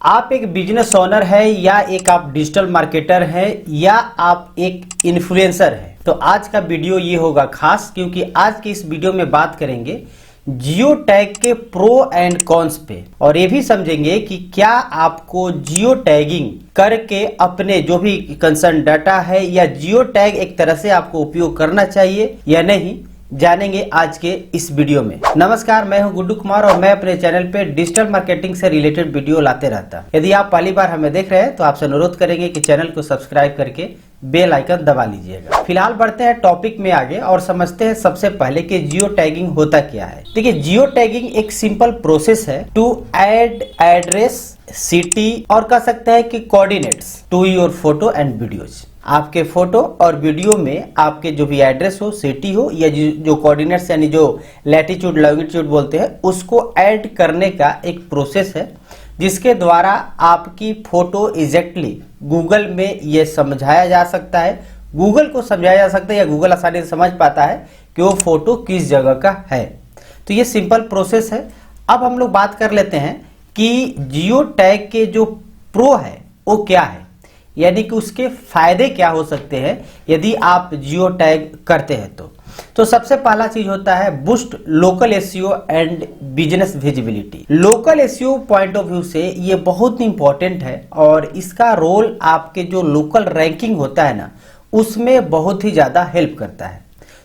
आप एक business owner है या एक आप डिजिटल मार्केटर है या आप एक इन्फ्लुएंसर है तो आज का वीडियो ये होगा खास, क्योंकि आज की इस वीडियो में बात करेंगे जियो टैग के प्रो एंड कॉन्स पे और ये भी समझेंगे कि क्या आपको जियो टैगिंग करके अपने जो भी कंसर्न डाटा है या जियो टैग एक तरह से आपको उपयोग करना चाहिए या नहीं, जानेंगे आज के इस वीडियो में। नमस्कार, मैं हूं गुड्डू कुमार और मैं अपने चैनल पे डिजिटल मार्केटिंग से रिलेटेड वीडियो लाते रहता। यदि आप पहली बार हमें देख रहे हैं तो आपसे अनुरोध करेंगे कि चैनल को सब्सक्राइब करके बेल आइकन दबा लीजिएगा। फिलहाल बढ़ते हैं टॉपिक में आगे और समझते हैं सबसे पहले कि जियो टैगिंग होता क्या है। देखिए, जियो टैगिंग एक सिंपल प्रोसेस है टू ऐड एड्रेस, सिटी और कह सकते हैं कि coordinates to your photo and videos. आपके फोटो और वीडियो में आपके जो भी एड्रेस हो, सिटी हो या जो कोऑर्डिनेट्स यानी जो लैटिट्यूड लॉन्गिट्यूड बोलते हैं उसको ऐड करने का एक प्रोसेस है, जिसके द्वारा आपकी फोटो एग्जैक्टली गूगल में ये समझाया जा सकता है, गूगल को समझाया जा सकता है या गूगल आसानी से समझ पाता है कि वो फोटो किस जगह का है। तो ये सिंपल प्रोसेस है। अब हम लोग बात कर लेते हैं कि जियो टैग के जो प्रो है वो क्या है, यानी कि उसके फायदे क्या हो सकते हैं यदि आप जियो टैग करते हैं तो सबसे पहला चीज होता है boost local SEO and business visibility. Local SEO point of view से ये बहुत इंपॉर्टेंट है और इसका रोल आपके जो लोकल रैंकिंग होता है ना उसमें बहुत ही ज्यादा हेल्प करता है,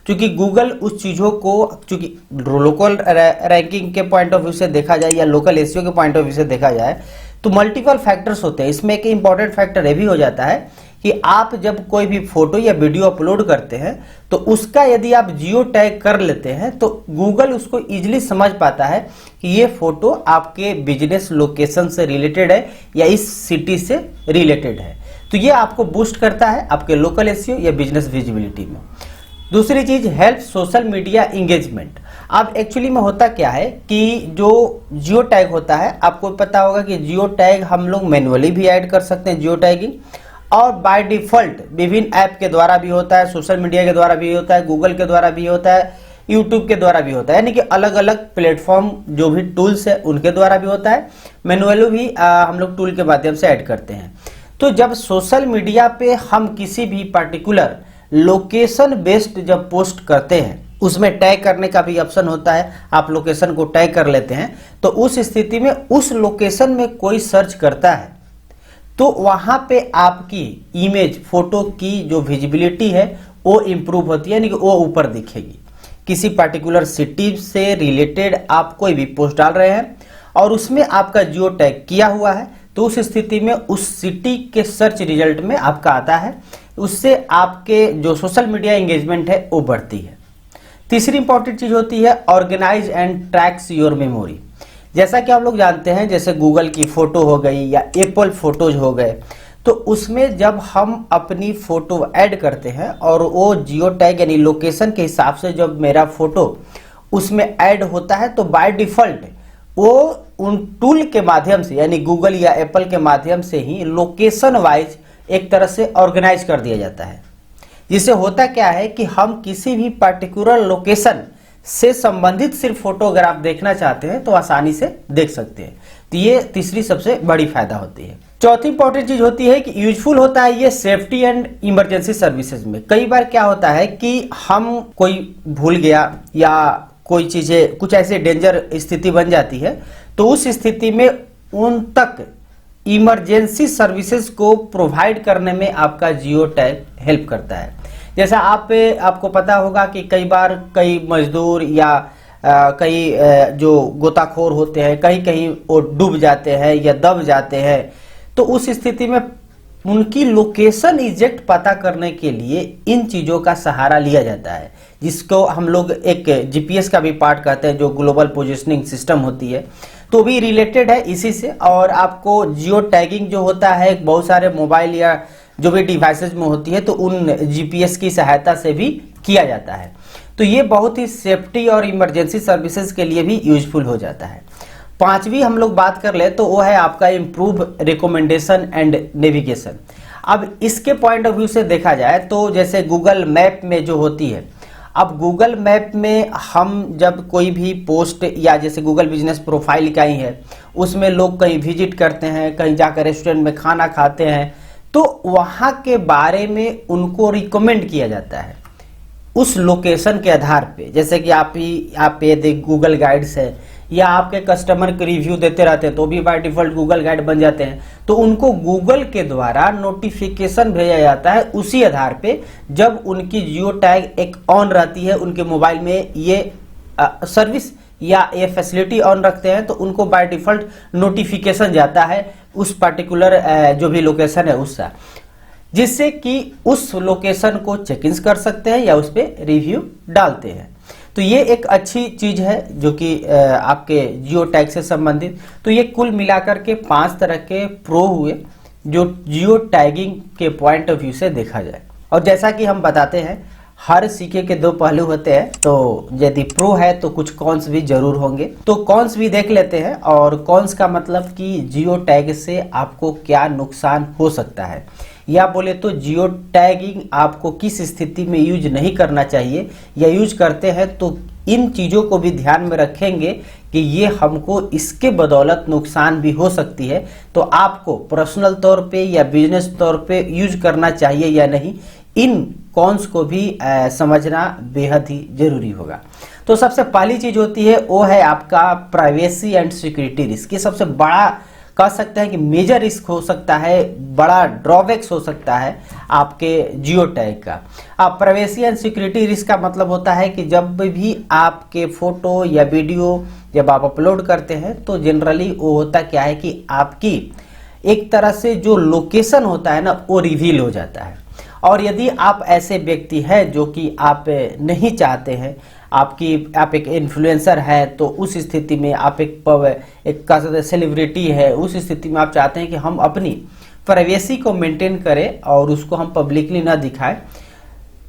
क्योंकि गूगल उस चीजों को, चूंकि लोकल रैंकिंग के पॉइंट ऑफ व्यू से देखा जाए या लोकल एसईओ के पॉइंट ऑफ व्यू से देखा जाए तो मल्टीपल फैक्टर्स होते हैं। इसमें एक इंपॉर्टेंट फैक्टर ये भी हो जाता है कि आप जब कोई भी फोटो या वीडियो अपलोड करते हैं तो उसका यदि आप जियो टैग कर लेते हैं तो गूगल उसको इजीली समझ पाता है कि ये फोटो आपके बिजनेस लोकेशन से रिलेटेड है या इस सिटी से रिलेटेड है। तो ये आपको बूस्ट करता है आपके लोकल एसईओ या बिजनेस विजिबिलिटी में। दूसरी चीज हेल्प सोशल मीडिया इंगेजमेंट। अब एक्चुअली में होता क्या है कि जो जियो टैग होता है, आपको पता होगा कि जियो टैग हम लोग मैनुअली भी ऐड कर सकते हैं जियो टैगिंग, और बाय डिफॉल्ट विभिन्न ऐप के द्वारा भी होता है, सोशल मीडिया के द्वारा भी होता है, गूगल के द्वारा भी होता है, यूट्यूब के द्वारा भी होता है, यानी कि अलग अलग प्लेटफॉर्म जो भी टूल्स है उनके द्वारा भी होता है। मैनुअली भी हम लोग टूल के माध्यम से ऐड करते हैं। तो जब सोशल मीडिया पे हम किसी भी पर्टिकुलर लोकेशन बेस्ड जब पोस्ट करते हैं उसमें टैग करने का भी ऑप्शन होता है, आप लोकेशन को टैग कर लेते हैं तो उस स्थिति में उस लोकेशन में कोई सर्च करता है तो वहां पे आपकी इमेज, फोटो की जो विजिबिलिटी है वो इंप्रूव होती है, यानी कि वो ऊपर दिखेगी। किसी पर्टिकुलर सिटी से रिलेटेड आप कोई भी पोस्ट डाल रहे हैं और उसमें आपका जियो टैग किया हुआ है तो उस स्थिति में उस सिटी के सर्च रिजल्ट में आपका आता है, उससे आपके जो सोशल मीडिया एंगेजमेंट है वो बढ़ती है। तीसरी इंपॉर्टेंट चीज होती है organise and tracks your memory. जैसा कि हम लोग जानते हैं, जैसे गूगल की फोटो हो गई या एप्पल फोटोज हो गए, तो उसमें जब हम अपनी फोटो ऐड करते हैं और वो जियो टैग यानी लोकेशन के हिसाब से जब मेरा फोटो उसमें ऐड होता है तो बाय डिफॉल्ट वो उन टूल के माध्यम से यानी गूगल या एप्पल के माध्यम से ही लोकेशन वाइज एक तरह से ऑर्गेनाइज कर दिया जाता है। जिससे होता क्या है कि हम किसी भी पर्टिकुलर लोकेशन से संबंधित सिर्फ फोटोग्राफ देखना चाहते हैं तो आसानी से देख सकते हैं। तो ये तीसरी सबसे बड़ी फायदा होती है। चौथी इंपॉर्टेंट चीज होती है कि यूजफुल होता है ये सेफ्टी एंड इमरजेंसी सर्विसेज में। कई बार क्या होता है कि हम कोई भूल गया या कोई चीजें कुछ ऐसे डेंजर स्थिति बन जाती है तो उस स्थिति में उन तक इमरजेंसी सर्विसेज को प्रोवाइड करने में आपका जियो टैग हेल्प करता है। जैसा आपको पता होगा कि कई बार कई मजदूर या कई जो गोताखोर होते हैं कहीं कहीं वो डूब जाते हैं या दब जाते हैं, तो उस स्थिति में उनकी लोकेशन एग्जैक्ट पता करने के लिए इन चीज़ों का सहारा लिया जाता है, जिसको हम लोग एक जीपीएस का भी पार्ट कहते हैं, जो ग्लोबल पोजिशनिंग सिस्टम होती है, तो भी रिलेटेड है इसी से। और आपको जियो टैगिंग जो होता है बहुत सारे मोबाइल या जो भी डिवाइसेज में होती है तो उन जीपीएस की सहायता से भी किया जाता है। तो ये बहुत ही सेफ्टी और इमरजेंसी सर्विसेज के लिए भी यूजफुल हो जाता है। पांचवी हम लोग बात कर ले तो वो है आपका इम्प्रूव रिकमेंडेशन एंड नेविगेशन। अब इसके पॉइंट ऑफ व्यू से देखा जाए तो जैसे गूगल मैप में जो होती है, अब गूगल मैप में हम जब कोई भी पोस्ट या जैसे गूगल बिजनेस प्रोफाइल का ही है, उसमें लोग कहीं विजिट करते हैं, कहीं जाकर रेस्टोरेंट में खाना खाते हैं, तो वहाँ के बारे में उनको रिकमेंड किया जाता है उस लोकेशन के आधार पे। जैसे कि आप ये देख गूगल गाइड्स है या आपके कस्टमर के रिव्यू देते रहते हैं तो भी बाय डिफॉल्ट गूगल गाइड बन जाते हैं, तो उनको गूगल के द्वारा नोटिफिकेशन भेजा जाता है उसी आधार पे। जब उनकी जियो टैग एक ऑन रहती है, उनके मोबाइल में ये सर्विस या ये फैसिलिटी ऑन रखते हैं, तो उनको बाय डिफॉल्ट नोटिफिकेशन जाता है उस पर्टिकुलर जो भी लोकेशन है उसका, जिससे कि उस लोकेशन को चेक इन कर सकते हैं या उस पर रिव्यू डालते हैं। तो ये एक अच्छी चीज है जो कि आपके जियो टैग से संबंधित। तो ये कुल मिलाकर के 5 तरह के प्रो हुए जो जियो टैगिंग के पॉइंट ऑफ व्यू से देखा जाए। और जैसा कि हम बताते हैं हर सिक्के के 2 पहलू होते हैं, तो यदि प्रो है तो कुछ कॉन्स भी जरूर होंगे। तो कॉन्स भी देख लेते हैं। और कॉन्स का मतलब कि जियो टैग से आपको क्या नुकसान हो सकता है, या बोले तो जियो टैगिंग आपको किस स्थिति में यूज नहीं करना चाहिए, या यूज करते हैं तो इन चीज़ों को भी ध्यान में रखेंगे कि ये हमको इसके बदौलत नुकसान भी हो सकती है। तो आपको पर्सनल तौर पे या बिजनेस तौर पे यूज करना चाहिए या नहीं, इन कॉन्स को भी समझना बेहद ही जरूरी होगा। तो सबसे पहली चीज होती है वो है आपका प्राइवेसी एंड सिक्योरिटी रिस्क। ये सबसे बड़ा कह सकते हैं कि मेजर रिस्क हो सकता है, बड़ा ड्रॉबैक्स हो सकता है आपके जियो टैग का। अब प्राइवेसी एंड सिक्योरिटी रिस्क का मतलब होता है कि जब भी आपके फोटो या वीडियो जब आप अपलोड करते हैं तो जनरली वो होता क्या है कि आपकी एक तरह से जो लोकेशन होता है ना वो रिवील हो जाता है। और यदि आप ऐसे व्यक्ति हैं जो कि आप नहीं चाहते हैं, आप एक इन्फ्लुएंसर है, तो उस स्थिति में आप एक सेलिब्रिटी है, उस स्थिति में आप चाहते हैं कि हम अपनी प्राइवेसी को मेंटेन करें और उसको हम पब्लिकली ना दिखाएं,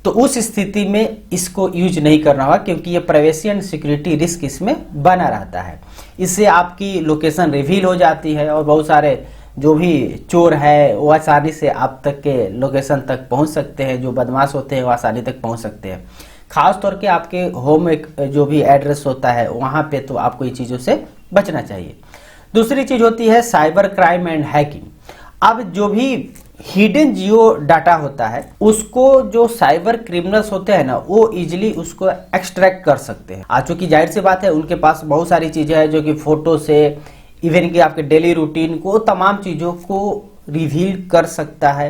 तो उस स्थिति में इसको यूज नहीं करना होगा, क्योंकि ये प्राइवेसी एंड सिक्योरिटी रिस्क इसमें बना रहता है। इससे आपकी लोकेशन रिवील हो जाती है और बहुत सारे जो भी चोर है वो आसानी से आप तक के लोकेशन तक पहुंच सकते हैं, जो बदमाश होते हैं वो आसानी तक पहुंच सकते हैं। खास तौर के आपके होम एक जो भी एड्रेस होता है वहां पे तो आपको ये चीज़ों से बचना चाहिए। दूसरी चीज़ होती है साइबर क्राइम एंड हैकिंग। अब जो भी हिडन जियो डाटा होता है उसको जो साइबर क्रिमिनल्स होते हैं ना वो इजीली उसको एक्सट्रैक्ट कर सकते हैं। आज चूंकि जाहिर सी बात है उनके पास बहुत सारी चीज़ें हैं जो कि फोटो से इवन कि आपके डेली रूटीन को तमाम चीज़ों को रिवील कर सकता है।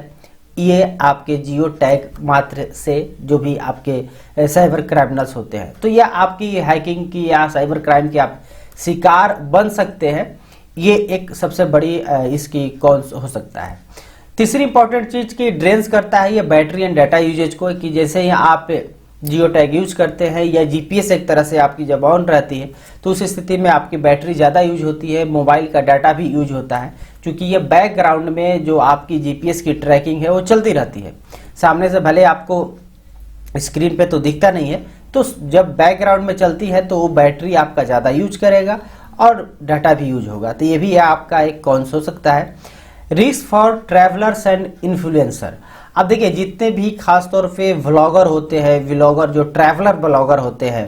ये आपके जियो टैग मात्र से जो भी आपके साइबर क्रिमिनल्स होते हैं, तो यह आपकी हैकिंग की या साइबर क्राइम की आप शिकार बन सकते हैं। ये एक सबसे बड़ी इसकी कॉन्स हो सकता है। तीसरी इंपॉर्टेंट चीज़ की ड्रेन्स करता है ये बैटरी एंड डाटा यूजेज को, कि जैसे ही आप जियो टैग यूज करते हैं या जीपीएस एक तरह से आपकी जब ऑन रहती है तो उस स्थिति में आपकी बैटरी ज़्यादा यूज होती है, मोबाइल का डाटा भी यूज होता है, क्योंकि ये बैकग्राउंड में जो आपकी जीपीएस की ट्रैकिंग है वो चलती रहती है। सामने से भले आपको स्क्रीन पे तो दिखता नहीं है, तो जब बैकग्राउंड में चलती है तो वो बैटरी आपका ज़्यादा यूज करेगा और डाटा भी यूज होगा। तो ये भी आपका एक कॉन्स हो सकता है। Risk for travellers and influencer. अब देखिए जितने भी खास तौर पे व्लॉगर होते हैं, व्लॉगर जो ट्रैवलर व्लॉगर होते हैं,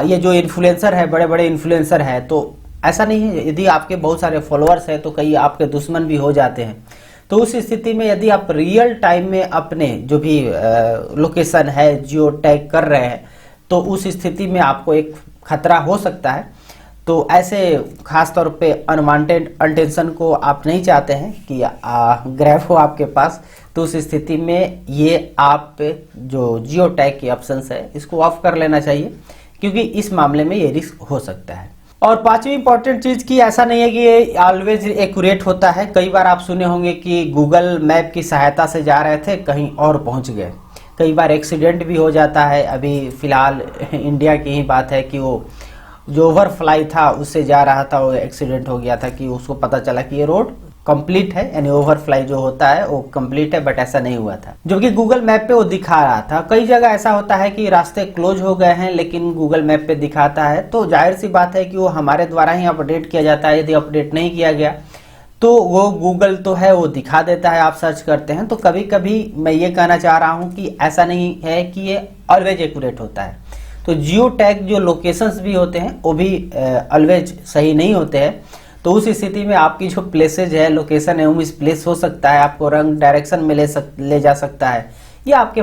ये जो इन्फ्लुएंसर है, बड़े बड़े इन्फ्लुएंसर हैं, तो ऐसा नहीं है यदि आपके बहुत सारे फॉलोअर्स हैं तो कई आपके दुश्मन भी हो जाते हैं। तो उस स्थिति में यदि आप रियल टाइम में अपने जो भी लोकेशन है जियो टैग कर रहे हैं तो उस स्थिति में आपको एक खतरा हो सकता है। तो ऐसे खास तौर पे अनवांटेड अटेंशन को आप नहीं चाहते हैं कि ग्रैब हो आपके पास, तो उस स्थिति में ये आप जो जियो टैग के ऑप्शंस है इसको ऑफ कर लेना चाहिए, क्योंकि इस मामले में ये रिस्क हो सकता है। और पांचवी इंपॉर्टेंट चीज की ऐसा नहीं है कि ये ऑलवेज एक्यूरेट होता है। कई बार आप सुने होंगे कि गूगल मैप की सहायता से जा रहे थे कहीं और पहुंच गए। कई बार एक्सीडेंट भी हो जाता है। अभी फिलहाल इंडिया की ही बात है कि वो जो ओवरफ्लाई था उससे जा रहा था, वो एक्सीडेंट हो गया था कि उसको पता चला कि ये रोड कंप्लीट है, यानी ओवरफ्लाई जो होता है वो कंप्लीट है, बट ऐसा नहीं हुआ था, जो कि गूगल मैप पे वो दिखा रहा था। कई जगह ऐसा होता है कि रास्ते क्लोज हो गए हैं लेकिन गूगल मैप पे दिखाता है, तो जाहिर सी बात है कि वो हमारे द्वारा ही अपडेट किया जाता है। यदि अपडेट नहीं किया गया तो वो गूगल तो है वो दिखा देता है, आप सर्च करते हैं। तो कभी कभी मैं ये कहना चाह रहा हूँ कि ऐसा नहीं है कि ये ऑलवेज एक्यूरेट होता है। तो जियो टैग जो लोकेशंस भी होते हैं वो भी ऑलवेज सही नहीं होते हैं। तो उस स्थिति में आपकी जो प्लेसेज है, लोकेशन है, वो मिसप्लेस हो सकता है, आपको रंग डायरेक्शन में ले जा सकता है, या आपके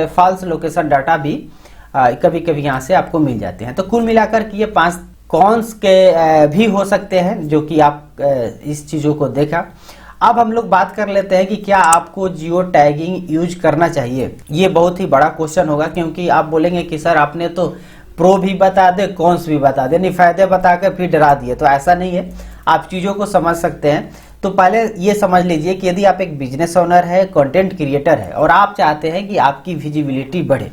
फॉल्स लोकेशन डाटा भी कभी कभी यहाँ से आपको मिल जाते हैं। तो कुल मिलाकर के ये 5 कॉन्स के भी हो सकते हैं जो कि आप इस चीज़ों को देखा। अब हम लोग बात कर लेते हैं कि क्या आपको जियो टैगिंग यूज करना चाहिए। ये बहुत ही बड़ा क्वेश्चन होगा, क्योंकि आप बोलेंगे कि सर आपने तो प्रो भी बता दे, कॉन्स भी बता दे, नहीं फायदे बताकर फिर डरा दिए। तो ऐसा नहीं है, आप चीज़ों को समझ सकते हैं। तो पहले ये समझ लीजिए कि यदि आप एक बिजनेस ओनर है, कंटेंट क्रिएटर है, और आप चाहते हैं कि आपकी विजिबिलिटी बढ़े,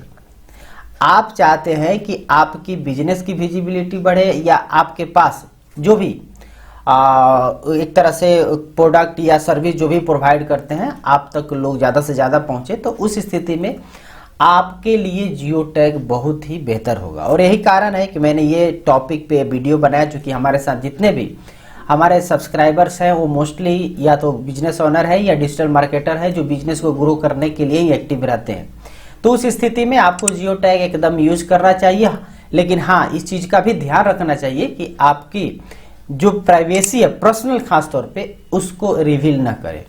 आप चाहते हैं कि आपकी बिजनेस की विजिबिलिटी बढ़े, या आपके पास जो भी एक तरह से प्रोडक्ट या सर्विस जो भी प्रोवाइड करते हैं आप तक लोग ज़्यादा से ज़्यादा पहुँचे, तो उस स्थिति में आपके लिए जियो टैग बहुत ही बेहतर होगा। और यही कारण है कि मैंने ये टॉपिक पे वीडियो बनाया, चूँकि हमारे साथ जितने भी हमारे सब्सक्राइबर्स हैं वो मोस्टली या तो बिजनेस ओनर है या डिजिटल मार्केटर है, जो बिजनेस को ग्रो करने के लिए ही एक्टिव रहते हैं। तो उस स्थिति में आपको जियो टैग एकदम यूज करना चाहिए। लेकिन हाँ, इस चीज़ का भी ध्यान रखना चाहिए कि आपकी जो प्राइवेसी है, पर्सनल खास तौर पे, उसको रिवील ना करें।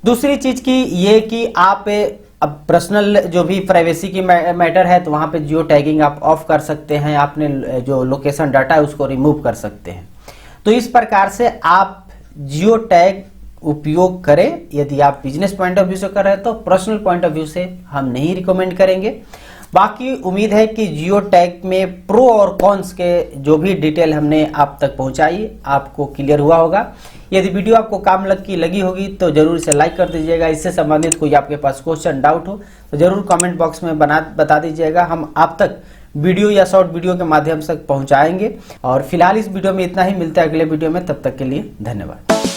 दूसरी चीज़ की ये कि आप अब पर्सनल जो भी प्राइवेसी की मैटर है, तो वहाँ पे जियो टैगिंग आप ऑफ कर सकते हैं, आपने जो लोकेशन डाटा है उसको रिमूव कर सकते हैं। तो इस प्रकार से आप जियो टैग उपयोग करें। यदि आप बिजनेस पॉइंट ऑफ व्यू से कर रहे हैं तो पर्सनल पॉइंट ऑफ व्यू से हम नहीं रिकमेंड करेंगे। बाकी उम्मीद है कि जियो टैग में प्रो और कॉन्स के जो भी डिटेल हमने आप तक पहुंचाई आपको क्लियर हुआ होगा। यदि वीडियो आपको काम लगी होगी तो जरूर इसे लाइक कर दीजिएगा। इससे संबंधित कोई आपके पास क्वेश्चन डाउट हो तो जरूर कमेंट बॉक्स में बता दीजिएगा, हम आप तक वीडियो या शॉर्ट वीडियो के माध्यम से पहुंचाएंगे। और फिलहाल इस वीडियो में इतना ही, मिलते हैं अगले वीडियो में, तब तक के लिए धन्यवाद।